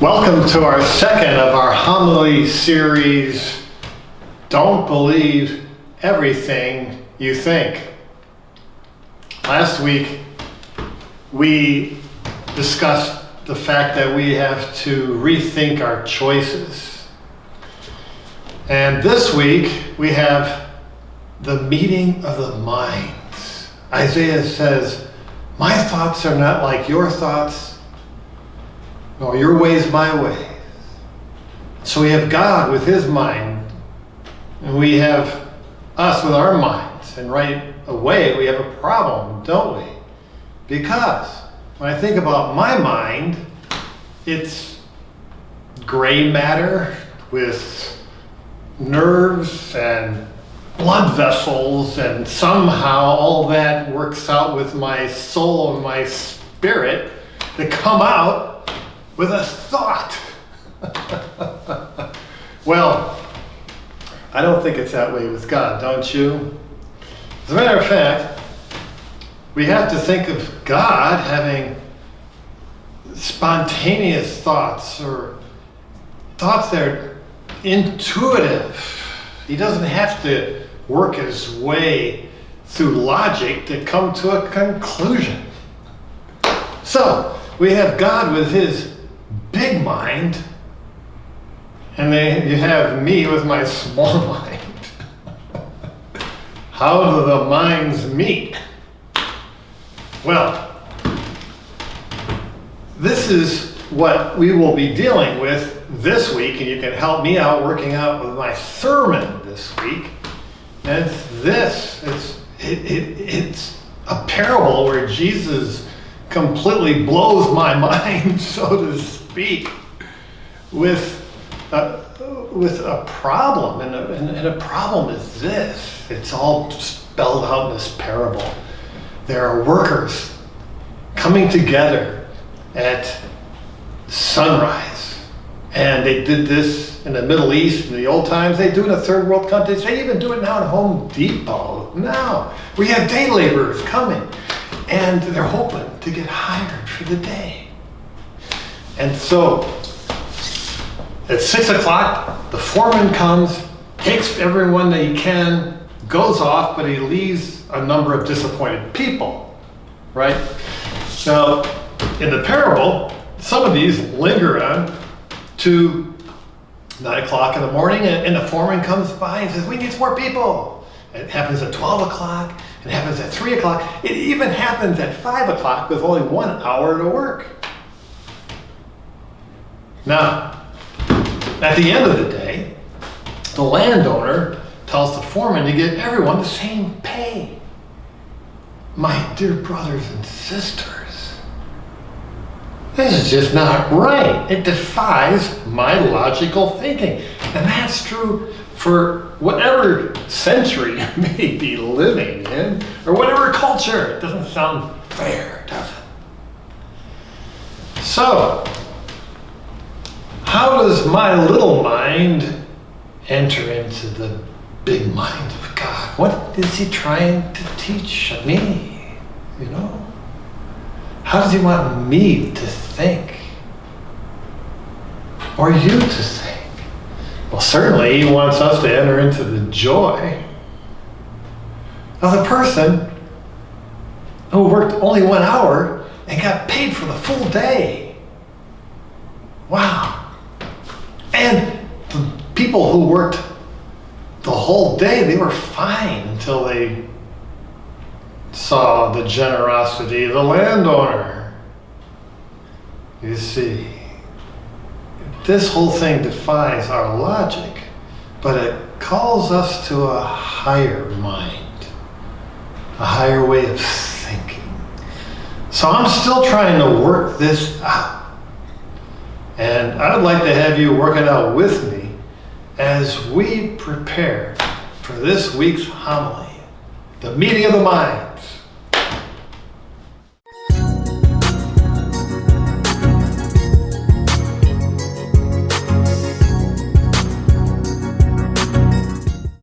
Welcome to our second of our homily series, Don't Believe Everything You Think. Last week, we discussed the fact that we have to rethink our choices. And this week, we have the meeting of the minds. Isaiah says, "My thoughts are not like your thoughts, nor your ways my ways." So we have God with his mind, and we have us with our minds. And right away, we have a problem, don't we? Because when I think about my mind, it's gray matter with nerves and blood vessels, and somehow all that works out with my soul and my spirit to come out with a thought. Well, I don't think it's that way with God, don't you? As a matter of fact, we have to think of God having spontaneous thoughts, or thoughts that are intuitive. He doesn't have to work his way through logic to come to a conclusion. So, we have God with his big mind, and then you have me with my small mind. How do the minds meet? Well, this is what we will be dealing with this week, and you can help me out working out with my sermon this week. And it's a parable where Jesus completely blows my mind, so to speak, with a problem. And a problem is this. It's all spelled out in this parable. There are workers coming together at sunrise. And they did this in the Middle East in the old times. They do it in third world countries. They even do it now at Home Depot. Now, we have day laborers coming, and they're hoping to get hired for the day. And so, at 6 o'clock, the foreman comes, takes everyone that he can, goes off, but he leaves a number of disappointed people, right? Now, in the parable, some of these linger on to 9 o'clock in the morning, and the foreman comes by and says, "We need some more people." It happens at 12 o'clock, it happens at 3 o'clock, it even happens at 5 o'clock with only 1 hour to work. Now, at the end of the day, the landowner tells the foreman to give everyone the same pay. My dear brothers and sisters, this is just not right. It defies my logical thinking. And that's true for whatever century you may be living in, or whatever culture. It doesn't sound fair, does it? So, how does my little mind enter into the big mind of God? What is he trying to teach me? You know? How does he want me to think? Or you to think? Well, certainly he wants us to enter into the joy of the person who worked only 1 hour and got paid for the full day. Wow. And the people who worked the whole day, they were fine until they saw the generosity of the landowner. You see, this whole thing defies our logic, but it calls us to a higher mind, a higher way of thinking. So I'm still trying to work this out. And I would like to have you work it out with me as we prepare for this week's homily, the meeting of the minds.